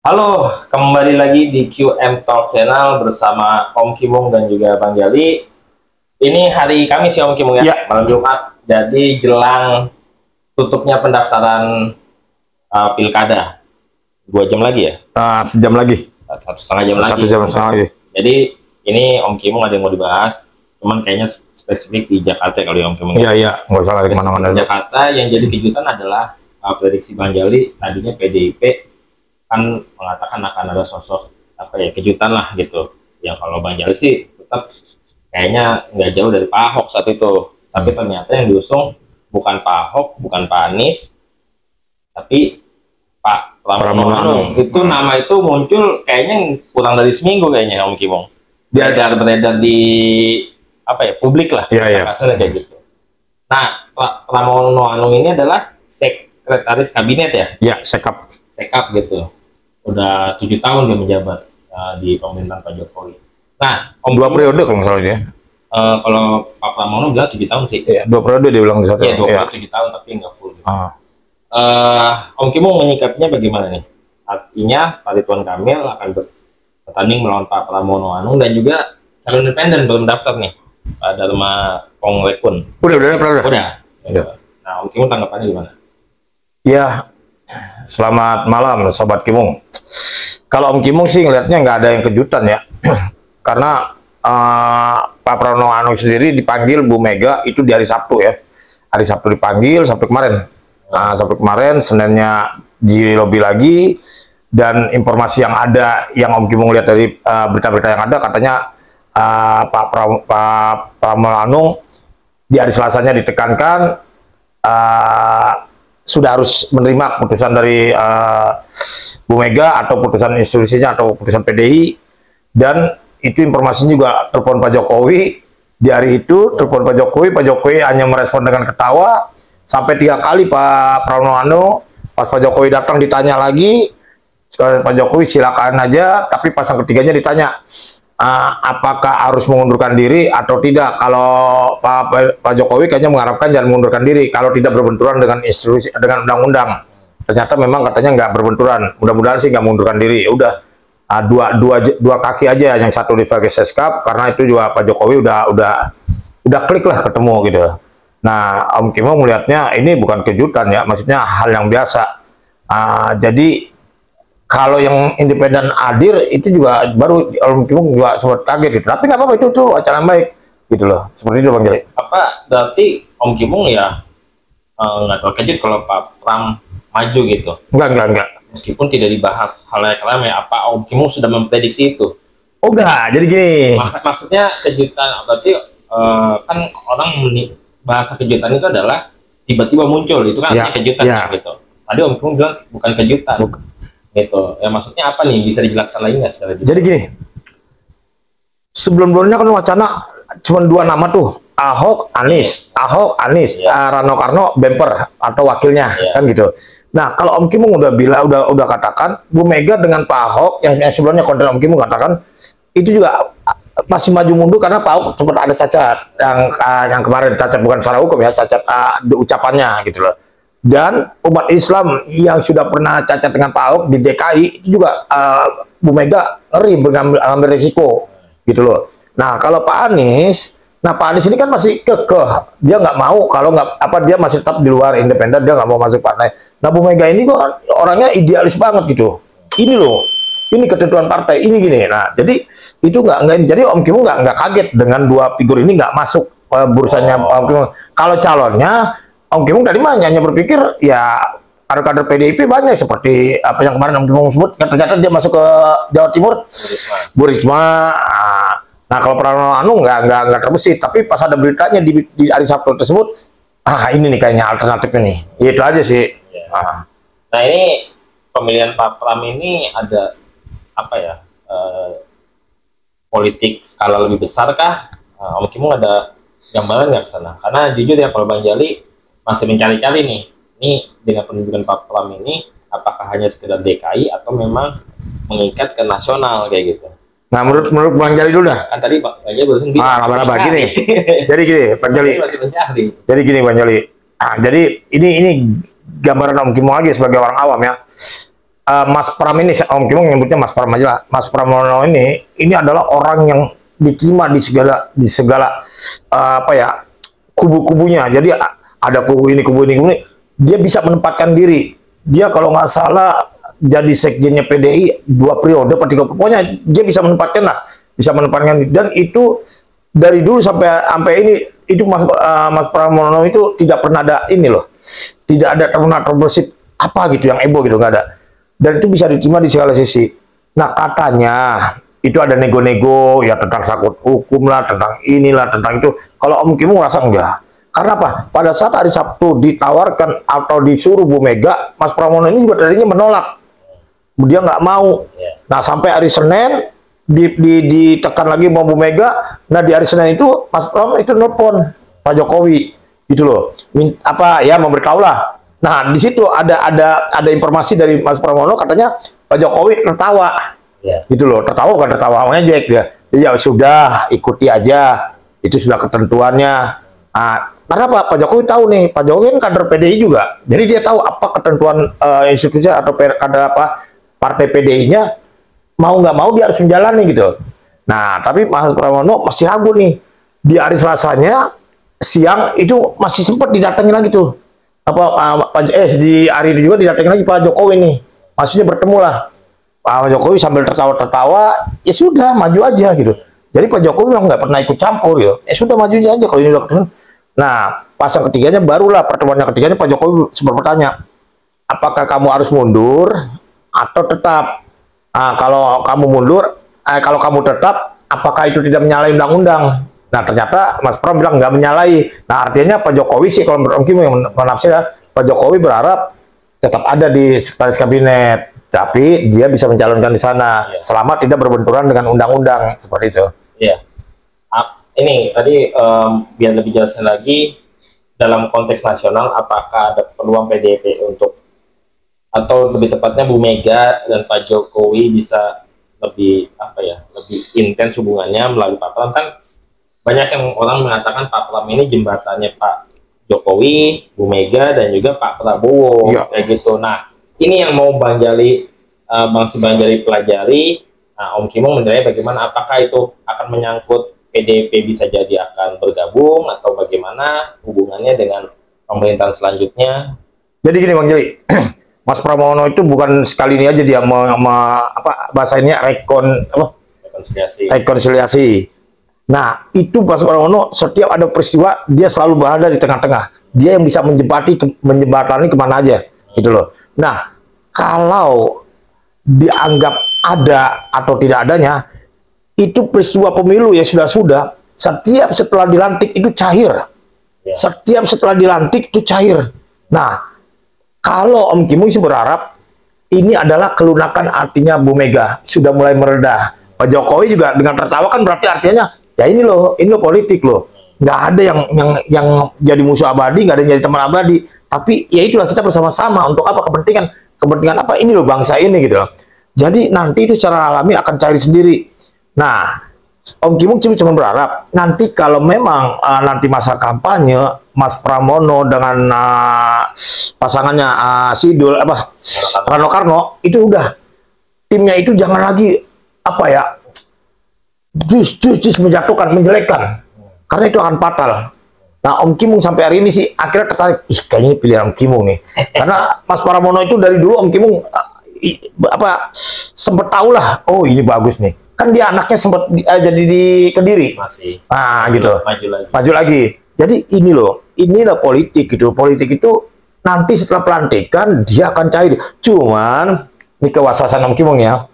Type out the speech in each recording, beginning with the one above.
Halo, kembali lagi di QM Talk Channel bersama Om Kimung dan juga Bang Jali. Ini hari Kamis ya Om Kimung ya, malam Jumat. Jadi jelang tutupnya pendaftaran pilkada. 2 jam lagi ya? Sejam lagi. 1,5 jam lagi. 1,5 jam lagi. Jadi ini Om Kimung ada yang mau dibahas, cuman kayaknya spesifik di Jakarta kalau ya Om Kimung. Iya, nggak usah lari kemana-mana. Di Jakarta yang jadi kejutan adalah prediksi Bang Jali, tadinya PDIP kan mengatakan akan ada sosok kejutan lah gitu. Yang kalau Bang Jali sih tetap kayaknya nggak jauh dari Pak Ahok saat itu. Tapi ternyata yang diusung bukan Pak Ahok, bukan Pak Anies, tapi Pak Pramono. Itu nama itu muncul kayaknya kurang dari seminggu kayaknya Om Kimung. Beredar di publik lah. Iya. Kayak gitu. Nah, Pak Pramono ini adalah sekretaris kabinet ya? Iya, sekap gitu. Udah 7 tahun dia menjabat di pemerintahan Pak Jokowi. Nah, 2 periode kalau nggak salah dia. Kalau Pak Pramono bilang 7 tahun sih. Iya, 2 periode dia bilang di satu. Iya, 7 tahun tapi nggak full. Gitu. Om Kimung menyikapinya bagaimana nih? Artinya Pak Ridwan Kamil akan bertanding melawan Pak Pramono Anung dan juga calon independen belum daftar nih, Pak Dharma Pongrekun. Udah. Nah, Om Kimung tanggapannya gimana? Ya, selamat malam Sobat Kimung. Kalau Om Kimung sih ngelihatnya nggak ada yang kejutan ya. Karena Pak Pramono Anung sendiri dipanggil Bu Mega itu di hari Sabtu ya. Hari Sabtu dipanggil, Sabtu kemarin. Sabtu kemarin, Seninnya di lobi lagi. Dan informasi yang ada, yang Om Kimung lihat dari berita-berita yang ada, katanya Pak Pramono Anung di hari Selasanya ditekankan sudah harus menerima keputusan dari Bu Mega atau putusan institusinya atau putusan PDI, dan itu informasinya juga telepon Pak Jokowi di hari itu, telepon Pak Jokowi hanya merespon dengan ketawa sampai 3 kali Pak Pramono Anung. Pas Pak Jokowi datang ditanya lagi, Pak Jokowi silakan aja, tapi pas yang ketiganya ditanya apakah harus mengundurkan diri atau tidak. Kalau Pak Jokowi kayaknya mengharapkan jangan mengundurkan diri kalau tidak berbenturan dengan institusi, dengan undang-undang. Ternyata memang katanya nggak berbenturan. Mudah-mudahan sih nggak mengundurkan diri. Ya udah, dua kaki aja, yang satu dipakai seskap, karena itu juga Pak Jokowi udah klik lah ketemu gitu. Nah, Om Kimung melihatnya ini bukan kejutan ya, maksudnya hal yang biasa. Jadi kalau yang independen hadir itu juga baru Om Kimung juga sempat kaget gitu. Tapi nggak apa-apa, itu tuh acara yang baik gitu loh. Seperti itu Bang Jali. Apa berarti Om Kimung ya nggak terkejut kalau Pak Pram maju gitu? Enggak. Meskipun tidak dibahas hal yang ramai, apa Om Kimung sudah memprediksi itu? Oh enggak, jadi gini. Maksudnya kejutan berarti kan orang bahasa kejutan itu adalah tiba-tiba muncul, itu kan artinya kejutan gitu. Tadi Om Kimung bilang bukan kejutan. Gitu. Ya maksudnya apa nih? Bisa dijelaskan lagi nggak secara Jadi gini, sebelum-sebelumnya kan wacana cuma 2 nama tuh, Ahok, Anies, Rano Karno, bemper atau wakilnya, kan gitu. Nah, kalau Om Kimung udah bilang, udah katakan, Bu Mega dengan Pak Ahok yang sebelumnya konten Om Kimung katakan itu juga masih maju mundur karena Pak Ahok sempat ada cacat yang kemarin, cacat bukan secara hukum ya, cacat ucapannya gitu loh. Dan umat Islam yang sudah pernah cacat dengan Pak Ahok di DKI itu juga Bu Mega ngeri mengambil risiko gitu loh. Nah, kalau Pak Anies, Pak Anies ini kan masih kekeh, dia nggak mau, kalau nggak dia masih tetap di luar independen, dia nggak mau masuk partai. Nah, Bu Mega ini kok orangnya idealis banget gitu. Ini loh, ini ketentuan partai, ini gini. Nah, jadi itu nggak jadi Om Kimung nggak kaget dengan 2 figur ini nggak masuk bursanya Om Kimung. Kalau calonnya Om Kimung dari mana hanya berpikir ya kader-kader PDIP banyak seperti apa yang kemarin Om Kimung sebut, ternyata dia masuk ke Jawa Timur, Bu Risma. Nah, kalau Pramono Anung nggak terbesit, tapi pas ada beritanya di hari Sabtu tersebut, ini nih kayaknya alternatifnya nih, itu aja sih. Nah, ini pemilihan Pak Pram ini ada politik skala lebih besar kah? Om Kimung ada gambaran nggak ke sana? Karena jujur ya, kalau Bang Jali masih mencari-cari nih, ini dengan penunjukan Pak Pram ini apakah hanya sekedar DKI atau memang mengikat ke nasional kayak gitu? Nah, menurut Bang Jali dulu dah. Kan tadi Bang Jali barusan bilang. Gini. Jadi gini, Bang Jali. Jadi gini, Bang Jali. Jadi ini gambaran Om Kimung lagi sebagai orang awam ya. Mas Pram ini, Om Kimung nyebutnya Mas Pram aja lah. Mas Pramono ini adalah orang yang diterima di segala apa ya, kubu-kubunya. Jadi ada kubu ini, kubu ini, dia bisa menempatkan diri. Dia kalau nggak salah jadi sekjennya PDI 2 periode, 3 pokoknya dia bisa menempatkan lah, bisa menempatkan. Dan itu dari dulu sampai ini, itu Mas Pramono itu tidak pernah ada ini loh, tidak ada pernah terbersih apa gitu yang ego gitu, nggak ada. Dan itu bisa diterima di segala sisi. Nah katanya itu ada nego-nego ya tentang sakut hukum lah, tentang inilah, tentang itu. Kalau Om Kimung rasa enggak. Karena apa? Pada saat hari Sabtu ditawarkan atau disuruh Bu Mega, Mas Pramono ini juga tadinya menolak. Dia nggak mau. Nah sampai hari Senin ditekan lagi sama Bu Mega. Nah di hari Senin itu Mas Pramono itu nelpon Pak Jokowi, gitu loh. Apa ya, memberitahu lah. Nah di situ ada informasi dari Mas Pramono, katanya Pak Jokowi tertawa, gitu loh. Tertawa kan, tertawa ngejek dia. Ya sudah, ikuti aja. Itu sudah ketentuannya. Nah, karena Pak Jokowi tahu nih, Pak Jokowi kan kader PDI juga, jadi dia tahu apa ketentuan institusi atau kader apa partai PDI-nya, mau nggak mau dia harus menjalani gitu. Nah, tapi Mas Pramono masih ragu nih. Di hari Selasanya siang itu masih sempat didatangi lagi tuh. Di hari itu juga didatangi lagi Pak Jokowi nih. Maksudnya bertemu lah. Pak Jokowi sambil tertawa-tertawa, ya sudah maju aja gitu. Jadi Pak Jokowi memang nggak pernah ikut campur gitu. Ya sudah maju aja kalau ini udah keputusan. Nah, pas yang ketiganya barulah pertemuan yang ketiganya Pak Jokowi sempat bertanya, apakah kamu harus mundur atau tetap? Nah, kalau kamu mundur, kalau kamu tetap, apakah itu tidak menyalahi undang-undang? Nah, ternyata Mas Pram bilang nggak menyalahi. Nah, artinya Pak Jokowi sih, kalau menurut Om Kim yang menafsirkan, Pak Jokowi berharap tetap ada di sekretaris kabinet, tapi dia bisa mencalonkan di sana, selama tidak berbenturan dengan undang-undang, seperti itu. Iya. Ini tadi biar lebih jelasnya lagi, dalam konteks nasional apakah ada peluang PDIP untuk, atau lebih tepatnya Bu Mega dan Pak Jokowi bisa lebih apa ya, lebih intens hubungannya melalui Pak Pram? Kan banyak yang orang mengatakan Pak Pram ini jembatannya Pak Jokowi, Bu Mega dan juga Pak Prabowo, kayak gitu. Nah ini yang mau Bang Sibanjali pelajari. Nah Om Kimung menilai bagaimana, apakah itu akan menyangkut PDIP bisa jadi akan bergabung atau bagaimana hubungannya dengan pemerintahan selanjutnya? Jadi gini Bang Jali, Mas Pramono itu bukan sekali ini aja dia bahasanya rekonsiliasi. Nah itu Mas Pramono setiap ada peristiwa dia selalu berada di tengah-tengah. Dia yang bisa menjembatani kemana aja, gitu loh. Nah kalau dianggap ada atau tidak adanya, itu peristiwa pemilu ya sudah, setiap setelah dilantik itu cair. Setiap setelah dilantik itu cair. Nah, kalau Om Kimung sih berharap ini adalah kelunakan, artinya Bu Mega sudah mulai mereda. Pak Jokowi juga dengan tertawa kan berarti artinya ya ini loh politik loh. Nggak ada yang jadi musuh abadi, nggak ada yang jadi teman abadi. Tapi ya itulah, kita bersama-sama untuk apa, kepentingan apa, ini loh bangsa ini gitu loh. Jadi nanti itu secara alami akan cair sendiri. Nah, Om Kimung cuma berharap nanti kalau memang nanti masa kampanye Mas Pramono dengan pasangannya Sidul Rano Karno itu udah, timnya itu jangan lagi apa ya, jus menjatuhkan, menjelekkan, karena itu akan fatal. Nah Om Kimung sampai hari ini sih akhirnya tertarik, kayaknya ini pilihan Om Kimung nih, karena Mas Pramono itu dari dulu Om Kimung sempet tahu lah, oh ini bagus nih. Kan dia anaknya sempat jadi di Kediri. Masih. Nah, gitu. Maju lagi. Jadi inilah politik gitu. Politik itu nanti setelah pelantikan dia akan cair. Cuman ini kewaswasan Om Kimung ya.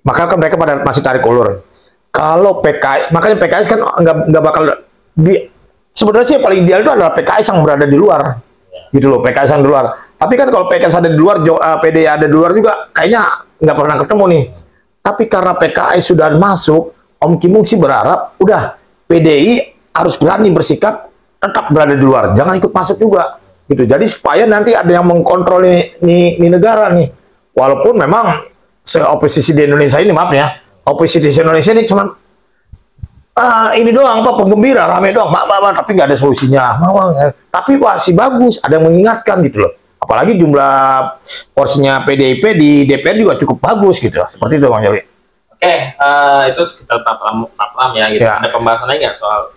Maka kan mereka pada masih tarik ulur. Kalau PKS, makanya PKS kan nggak bakal sebenarnya sih yang paling ideal itu adalah PKS yang berada di luar. Gitu loh, PKS yang di luar. Tapi kan kalau PKS ada di luar, PDI ada di luar juga, kayaknya nggak pernah ketemu nih. Tapi karena PKS sudah masuk, Om Kimung sih berharap udah PDI harus berani bersikap tetap berada di luar, jangan ikut masuk juga, gitu. Jadi supaya nanti ada yang mengkontrol nih negara nih. Walaupun memang oposisi di Indonesia ini, maaf ya, oposisi di Indonesia ini cuma ini doang, penggembira, rame doang, tapi nggak ada solusinya. Tapi masih bagus, ada yang mengingatkan gitu loh. Apalagi jumlah porsinya PDIP di DPR juga cukup bagus gitu. Seperti itu Bang Jali. Oke, itu kita taplam ya gitu. Ya. Ada pembahasan lagi nggak soal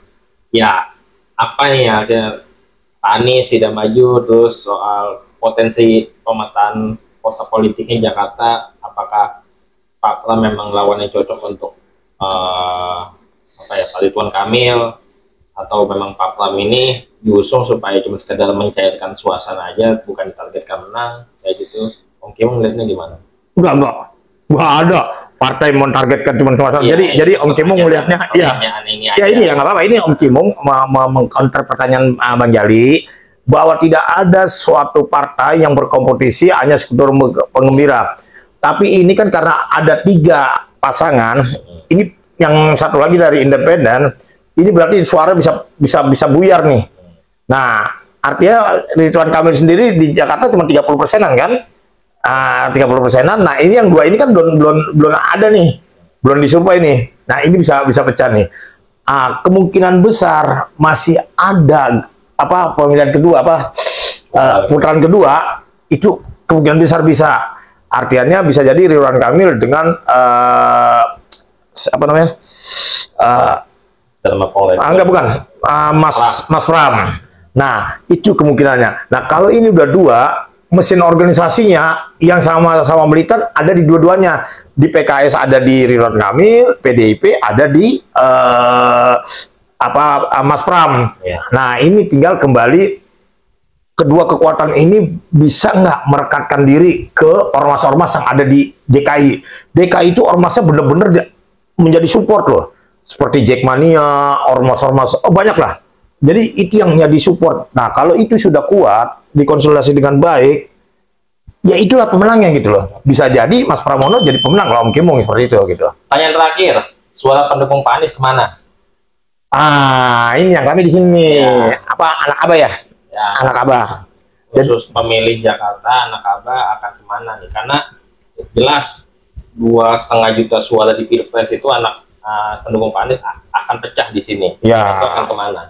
ya apa nih ya Pak Anies tidak maju, terus soal potensi pemetaan kota politiknya Jakarta, apakah Pak Pram memang lawan yang cocok untuk apa ya, Pak Ridwan Kamil, atau memang Pak Pram ini diusung supaya cuma sekedar mencairkan suasana aja, bukan ditargetkan menang kayak gitu. Om Kim melihatnya gimana? Enggak ada partai mentargetkan cuma suasana. Iya, jadi Om Kimung melihatnya ini ya nggak apa-apa. Ini Om Kimung mengcounter pertanyaan Bang Jali bahwa tidak ada suatu partai yang berkompetisi hanya sekedar penggembira. Tapi ini kan karena ada 3 pasangan, ini yang satu lagi dari independen, ini berarti suara bisa buyar nih. Nah, artinya Ridwan Kamil sendiri di Jakarta cuma 30%-an kan? 30%-an. Nah, ini yang 2 ini kan belum ada nih. Belum disurvei nih. Nah, ini bisa pecah nih. Kemungkinan besar masih ada pemilihan kedua putaran kedua itu kemungkinan besar bisa. Artinya bisa jadi Ridwan Kamil dengan enggak bukan Mas Pram. Nah, itu kemungkinannya. Nah, kalau ini udah 2, mesin organisasinya yang sama-sama militan ada di dua-duanya. Di PKS ada di Ridwan Kamil, PDIP ada di Mas Pram. Ya. Nah, ini tinggal kembali kedua kekuatan ini bisa nggak merekatkan diri ke ormas-ormas yang ada di DKI. DKI itu ormasnya benar-benar menjadi support loh. Seperti Jackmania, ormas-ormas, banyak lah. Jadi itu yang jadi support. Nah, kalau itu sudah kuat, dikonsolidasi dengan baik, ya itulah pemenangnya gitu loh. Bisa jadi Mas Pramono jadi pemenang kalau Om Kimung seperti itu gitu. Pertanyaan terakhir, suara pendukung Pak Anies kemana? Ini yang kami di sini. Ya. Anak Abah ya? Ya. Anak Abah. Khusus pemilih Jakarta, anak Abah akan kemana nih? Karena jelas 2,5 juta suara di Pilpres itu anak pendukung Pak Anies akan pecah di sini. Ya. Itu akan kemana?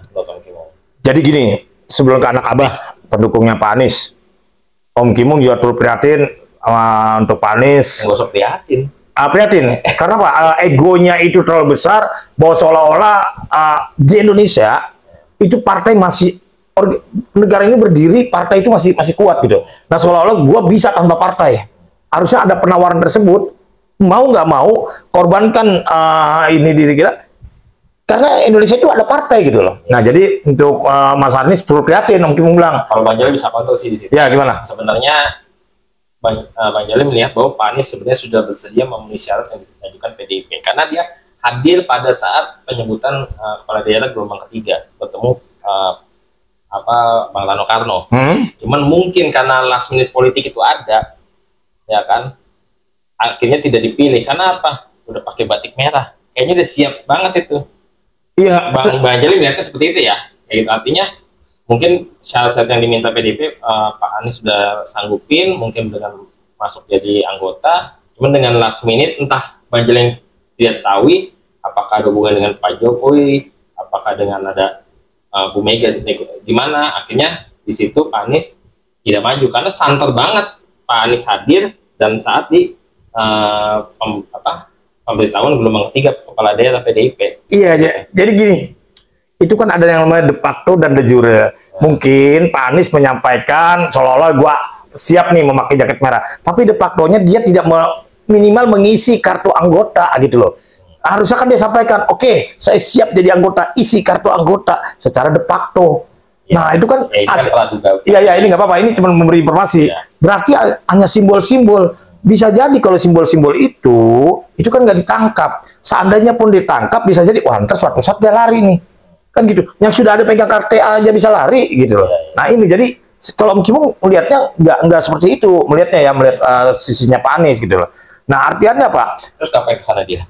Jadi gini, sebelum ke anak Abah pendukungnya Pak Anies, Om Kimung juga turut prihatin untuk Pak Anies. Nggak usah prihatin. Prihatin, karena Pak egonya itu terlalu besar, bahwa seolah-olah di Indonesia itu partai masih negara ini berdiri, partai itu masih kuat gitu. Nah, seolah-olah gue bisa tanpa partai. Harusnya ada penawaran tersebut. Mau nggak mau korbankan ini diri kita karena Indonesia itu ada partai gitu loh. Nah, jadi untuk Mas Anies perlu prihatin, Om Kimung bilang. Kalau Bang Jali bisa kontrol sih di situ. Ya, gimana? Sebenarnya Bang Jali melihat bahwa Pak Anies sebenarnya sudah bersedia memenuhi syarat yang diajukan PDIP karena dia hadir pada saat penyebutan kepala daerah gelombang ketiga bertemu Bang Rano Karno. Cuman mungkin karena last minute politik itu ada, ya kan, akhirnya tidak dipilih. Karena apa? Udah pakai batik merah. Kayaknya udah siap banget itu. Iya. Bang Jali lihatnya seperti itu ya. Kayak gitu. Artinya mungkin syarat-syarat yang diminta PDIP Pak Anies sudah sanggupin, mungkin dengan masuk jadi anggota. Cuman dengan last minute entah Bang Jali tidak tahu apakah ada hubungan dengan Pak Jokowi, apakah dengan ada Bu Mega di mana akhirnya di situ Pak Anies tidak maju karena santer banget Pak Anies hadir dan saat di pemberitahuan gelombang ketiga kepala daerah PDIP. Iya, jadi gini, itu kan ada yang namanya de facto dan de jure. Ya. Mungkin Pak Anies menyampaikan seolah-olah gua siap nih memakai jaket merah, tapi de facto-nya dia tidak minimal mengisi kartu anggota gitu loh. Harusnya kan dia sampaikan, oke, saya siap jadi anggota, isi kartu anggota secara de facto. Ya, nah, itu kan iya, ini nggak apa-apa, ini cuma memberi informasi. Ya. Berarti hanya simbol-simbol. Bisa jadi kalau simbol-simbol itu kan nggak ditangkap. Seandainya pun ditangkap, bisa jadi, wah, ntar suatu saat dia lari nih. Kan gitu. Yang sudah ada pegang kartu aja bisa lari, gitu loh. Ya. Nah, ini jadi, kalau Om Kimung melihatnya nggak seperti itu. Melihatnya ya, melihat sisinya Pak Anies, gitu loh. Nah, artinya apa? Terus ngapain kesana dia?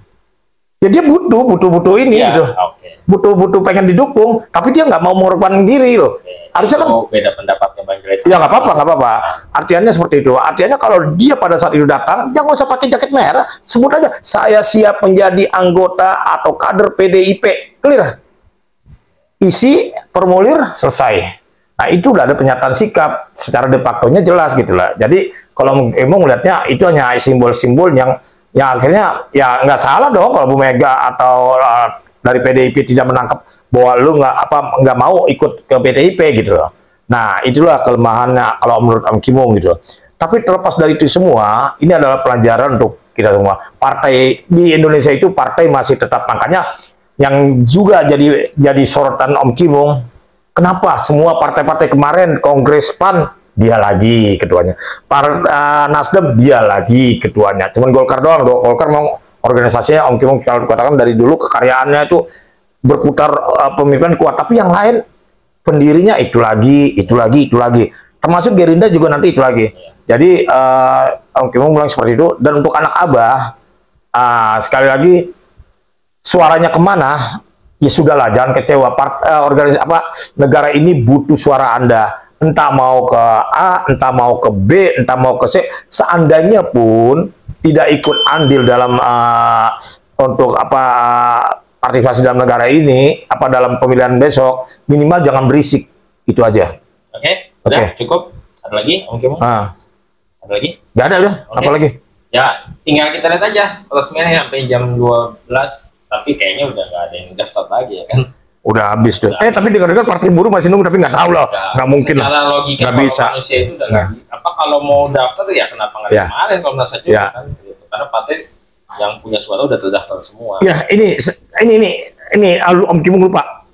Ya dia butuh ini ya, gitu. Okay. Butuh pengen didukung, tapi dia nggak mau mengorbankan diri loh. Okay. Harusnya kan beda pendapatnya Bang Jali. Ya nggak apa-apa. Artinya seperti itu. Artinya kalau dia pada saat itu datang, jangan usah pakai jaket merah, sebut aja saya siap menjadi anggota atau kader PDIP. Clear. Isi formulir selesai. Nah itu udah ada pernyataan sikap secara de facto-nya jelas gitu lah. Jadi kalau emang melihatnya itu hanya simbol-simbol yang akhirnya ya nggak salah dong kalau Bu Mega atau dari PDIP tidak menangkap bahwa lu nggak mau ikut ke PDIP gitu loh. Nah itulah kelemahannya kalau menurut Om Kimung gitu. Tapi terlepas dari itu semua, ini adalah pelajaran untuk kita semua. Partai di Indonesia itu partai masih tetap, makanya yang juga jadi sorotan Om Kimung. Kenapa semua partai-partai kemarin Kongres PAN dia lagi ketuanya, Nasdem dia lagi ketuanya, cuman Golkar doang. Golkar mau organisasinya Om Kimung kalau dikatakan dari dulu kekaryaannya itu berputar pemimpinan kuat, tapi yang lain pendirinya itu lagi, termasuk Gerindra juga nanti itu lagi. Jadi Om Kimung bilang seperti itu. Dan untuk anak Abah sekali lagi suaranya kemana? Ya sudahlah, jangan kecewa. Organisasi negara ini butuh suara Anda. Entah mau ke A, entah mau ke B, entah mau ke C. Seandainya pun tidak ikut andil dalam untuk partisipasi dalam negara ini, dalam pemilihan besok, minimal jangan berisik. Itu aja. Oke, udah cukup. Ada lagi, Om Kimung? Ada lagi? Nggak ada, udah. Okay. Apa lagi? Ya, tinggal kita lihat aja resminya sampai jam 12. Tapi kayaknya udah nggak ada yang daftar lagi ya kan? Udah habis deh. Tapi dengar-dengar Partai Buruh masih nunggu, tapi nggak tahu loh. Nggak mungkin. Secara logika nggak bisa. Manusia itu udah kalau mau daftar ya kenapa nggak kemarin kalau merasa juga kan? Gitu. Karena partai yang punya suara udah terdaftar semua. Ya ini Om Kimung lupa.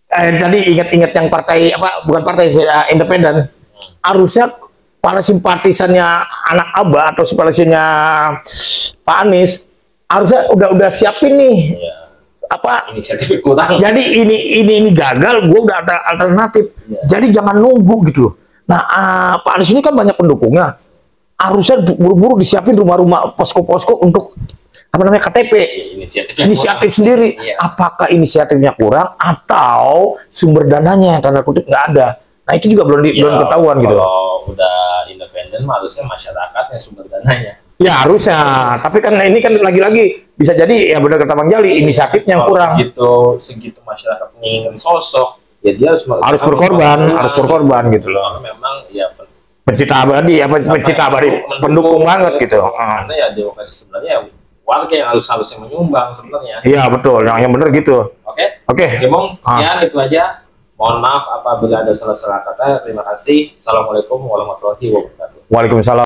Tadi ingat-ingat yang partai bukan partai independen. Harusnya para simpatisannya anak Abah atau simpatisannya Pak Anies harusnya udah siapin nih inisiatif kurang. Jadi ini gagal, gue udah ada alternatif. Jadi jangan nunggu gitu loh. Nah Pak Anies ini kan banyak pendukungnya, harusnya buru-buru disiapin rumah-rumah posko-posko untuk KTP. Inisiatif sendiri. Apakah inisiatifnya kurang atau sumber dananya tanda kutip nggak ada? Nah itu juga belum ketahuan gitu. Kalau udah independen harusnya masyarakat yang sumber dananya. Ya harusnya, tapi kan ini kan lagi-lagi bisa jadi ya benar kata Bang Jali, inisiatifnya yang kurang. Segitu masyarakat ingin sosok, ya dia harus berkorban gitu loh. Memang ya pencipta abadi, pendukung banget gitu. Karena ya demokrasi sebenarnya warga yang harusnya menyumbang sebenarnya. Iya betul, yang benar gitu. Oke. Bang, sekian itu aja. Mohon maaf apabila ada salah-salah kata. Terima kasih. Assalamualaikum warahmatullahi wabarakatuh. Waalaikumsalam.